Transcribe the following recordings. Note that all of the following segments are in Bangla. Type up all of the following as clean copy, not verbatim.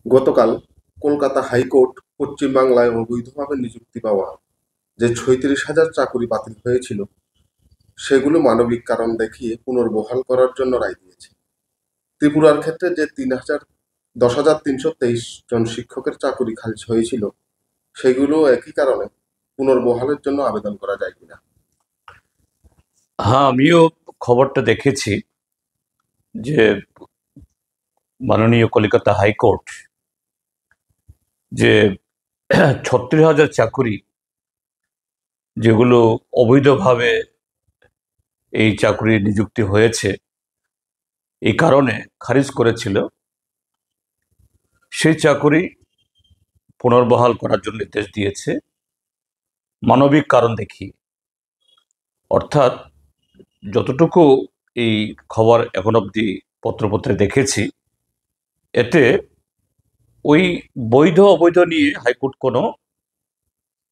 গতকাল কলকাতা হাইকোর্ট পশ্চিম বাংলায় অবৈধভাবে নিযুক্তি পাওয়া যে ৩৬,০০০ চাকুরি বাতিল হয়েছিল সেগুলো মানবিক কারণ দেখিয়ে পুনর্বহাল করার জন্য রায় দিয়েছে। ত্রিপুরার ক্ষেত্রে যে 10,323 জন শিক্ষকের চাকুরি খারিজ হয়েছিল সেগুলো একই কারণে পুনর্বহালের জন্য আবেদন করা যায় কিনা। হ্যাঁ, আমিও খবরটা দেখেছি যে মাননীয় কলকাতা হাইকোর্ট যে ৩৬,০০০ চাকুরি যেগুলো অবৈধভাবে এই চাকুরি নিযুক্তি হয়েছে এই কারণে খারিজ করেছিল, সেই চাকুরি পুনর্বহাল করার জন্য নির্দেশ দিয়েছে মানবিক কারণ দেখিয়ে। অর্থাৎ যতটুকু এই খবর এখন অবধি পত্রপত্রে দেখেছি, এতে ওই বৈধ অবৈধ নিয়ে হাইকোর্ট কোনো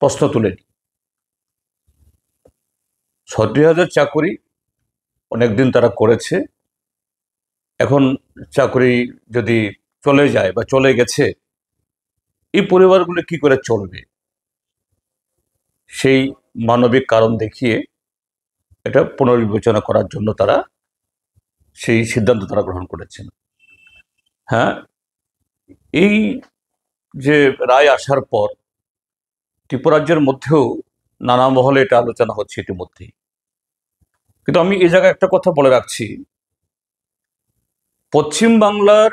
প্রশ্ন তুলেনি। ৩৬,০০০ চাকুরি অনেকদিন তারা করেছে, এখন চাকুরি যদি চলে যায় বা চলে গেছে, এই পরিবারগুলো কি করে চলবে, সেই মানবিক কারণ দেখিয়ে এটা পুনর্বিবেচনা করার জন্য তারা সেই সিদ্ধান্ত তারা গ্রহণ করেছেন। হ্যাঁ, এই যে রায় আসার পর ত্রিপুরাজ্যের মধ্যেও নানা মহলে এটা আলোচনা হচ্ছে ইতিমধ্যেই। কিন্তু আমি এই জায়গায় একটা কথা বলে রাখছি, পশ্চিম বাংলার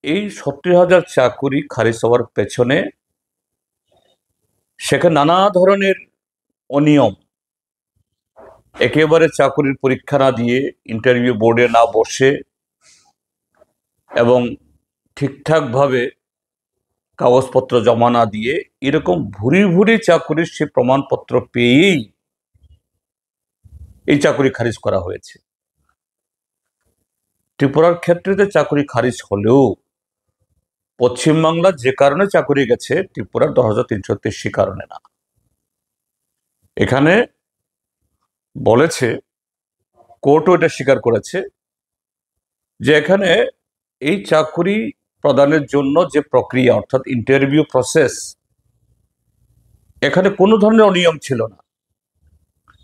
এই ৩০,০০০ চাকুরি খারিজ হওয়ার পেছনে সেখানে নানা ধরনের অনিয়ম, একেবারে চাকুরির পরীক্ষা না দিয়ে, ইন্টারভিউ বোর্ডে না বসে এবং ঠিকঠাকভাবে কাগজপত্র জমা না দিয়ে এরকম ভুরি ভুরি চাকুরির সে প্রমাণপত্র পেয়েই এই চাকুরি খারিজ করা হয়েছে। ত্রিপুরার ক্ষেত্রে চাকুরি খারিজ হলেও পশ্চিমবাংলা যে কারণে চাকুরি গেছে ত্রিপুরার 10,333 কারণে না। এখানে বলেছে, কোর্টও এটা স্বীকার করেছে যে এখানে এই চাকুরি প্রদানের জন্য যে প্রক্রিয়া, অর্থাৎ ইন্টারভিউ প্রসেস, এখানে কোনো ধরনের অনিয়ম ছিল না,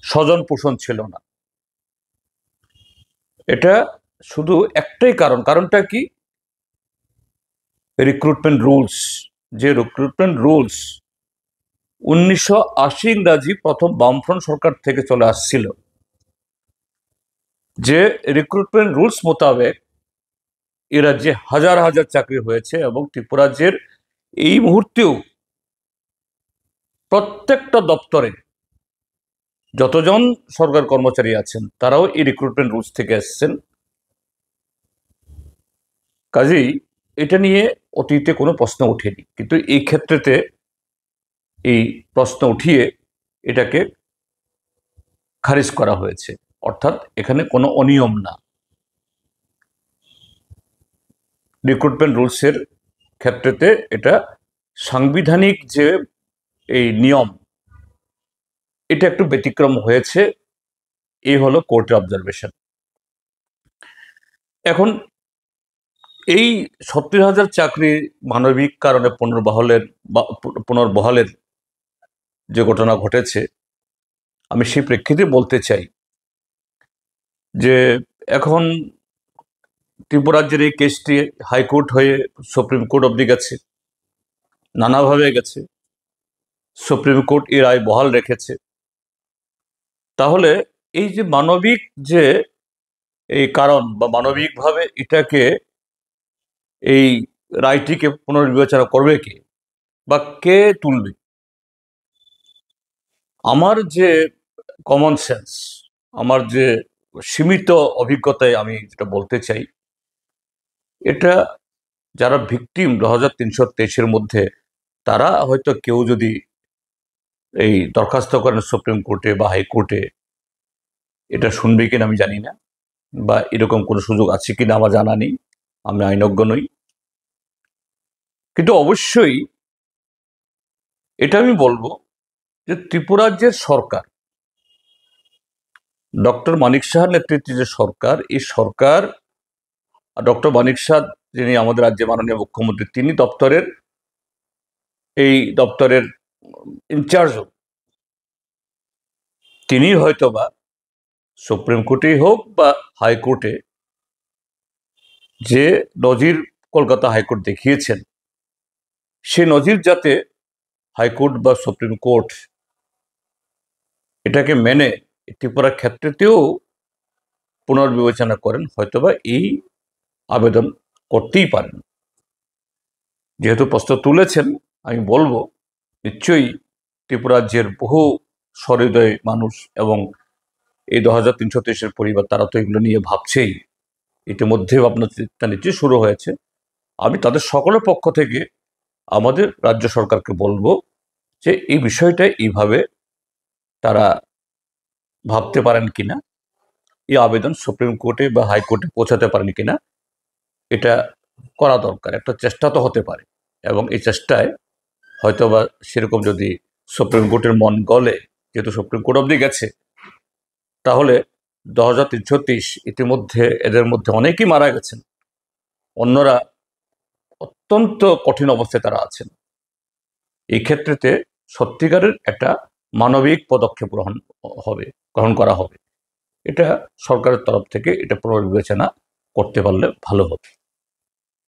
স্বজন পোষণ ছিল না। এটা শুধু একটাই কারণটা কি, রিক্রুটমেন্ট রুলস। যে রিক্রুটমেন্ট রুলস 1980 ইংরাজি প্রথম বামফ্রন্ট সরকার থেকে চলে আসছিল, যে রিক্রুটমেন্ট রুলস মোতাবেক এ রাজ্যে হাজার হাজার চাকরি হয়েছে এবং ত্রিপুরাজ্যের এই মুহূর্তেও প্রত্যেকটা দপ্তরে যতজন সরকার কর্মচারী আছেন তারাও এই রিক্রুটমেন্ট রুলস থেকে এসেছেন। কাজেই এটা নিয়ে অতীতে কোনো প্রশ্ন ওঠেনি, কিন্তু এই ক্ষেত্রেতে এই প্রশ্ন উঠিয়ে এটাকে খারিজ করা হয়েছে। অর্থাৎ এখানে কোনো অনিয়ম না, রিক্রুটমেন্ট রুলসের ক্ষেত্রেতে এটা সাংবিধানিক যে এই নিয়ম, এটা একটু ব্যতিক্রম হয়েছে। এই হলো কোর্টের অবজারভেশন। এখন এই ৩০,০০০ চাকরি মানবিক কারণে পুনর্বহালের যে ঘটনা ঘটেছে, আমি সেই প্রেক্ষিতে বলতে চাই যে এখন ত্রিপুরাজ্যের এই কেসটি হাইকোর্ট হয়ে সুপ্রিম কোর্ট অবধি গেছে, নানাভাবে গেছে, সুপ্রিম কোর্ট এই রায় বহাল রেখেছে। তাহলে এই যে মানবিক যে এই কারণ বা মানবিকভাবে এটাকে এই রায়টিকে পুনর্বিবেচনা করবে কে বা কে তুলবে? আমার যে কমন সেন্স, আমার যে সীমিত অভিজ্ঞতায় আমি যেটা বলতে চাই, এটা যারা ভিকটিম 10,323-এর মধ্যে, তারা হয়তো কেউ যদি এই দরখাস্ত করেন সুপ্রিম কোর্টে বা হাইকোর্টে, এটা শুনবে কিনা আমি জানি না, বা এরকম কোনো সুযোগ আছে কিনা আমার জানা নেই, আমি আইনজ্ঞ নই। কিন্তু অবশ্যই এটা আমি বলবো যে ত্রিপুরাজ্যের সরকার, ডক্টর মানিক সাহার নেতৃত্বে যে সরকার, এই সরকার, ডক্টর মানিক সাহা যিনি আমাদের রাজ্যের মাননীয় মুখ্যমন্ত্রী, তিনি এই দপ্তরের ইনচার্জ, তিনি হয়তোবা সুপ্রিম কোর্টেই হোক বা হাইকোর্টে যে নজির কলকাতা হাইকোর্ট দেখিয়েছেন, সে নজির যাতে হাইকোর্ট বা সুপ্রিম কোর্ট এটাকে মেনে ত্রিপুরার ক্ষেত্রেতেও পুনর্বিবেচনা করেন, হয়তোবা এই আবেদন করতেই পারেন। যেহেতু প্রশ্ন তুলেছেন, আমি বলবো নিশ্চয়ই ত্রিপুরা রাজ্যের বহু সহৃদয় মানুষ এবং এই 2333-এর পরিবার, তারা তো এগুলো নিয়ে ভাবছেই, ইতিমধ্যে ভাবনা চিন্তা নিশ্চয়ই শুরু হয়েছে। আমি তাদের সকলের পক্ষ থেকে আমাদের রাজ্য সরকারকে বলবো যে এই বিষয়টা এইভাবে তারা ভাবতে পারেন কিনা, এই আবেদন সুপ্রিম কোর্টে বা হাইকোর্টে পৌঁছাতে পারেন কিনা, এটা করা দরকার। একটা চেষ্টা তো হতে পারে, এবং এই চেষ্টায় হয়তোবা সেরকম যদি সুপ্রিম কোর্টের মন গলে, যেহেতু সুপ্রিম কোর্ট অবধি গেছে, তাহলে 2333 ইতিমধ্যে এদের মধ্যে অনেকেই মারা গেছেন, অন্যরা অত্যন্ত কঠিন অবস্থায় তারা আছেন। এই ক্ষেত্রেতে সত্যিকারের একটা মানবিক পদক্ষেপ গ্রহণ করা হবে। এটা সরকারের তরফ থেকে এটা পুনর্বিবেচনা করতে পারলে ভালো হবে।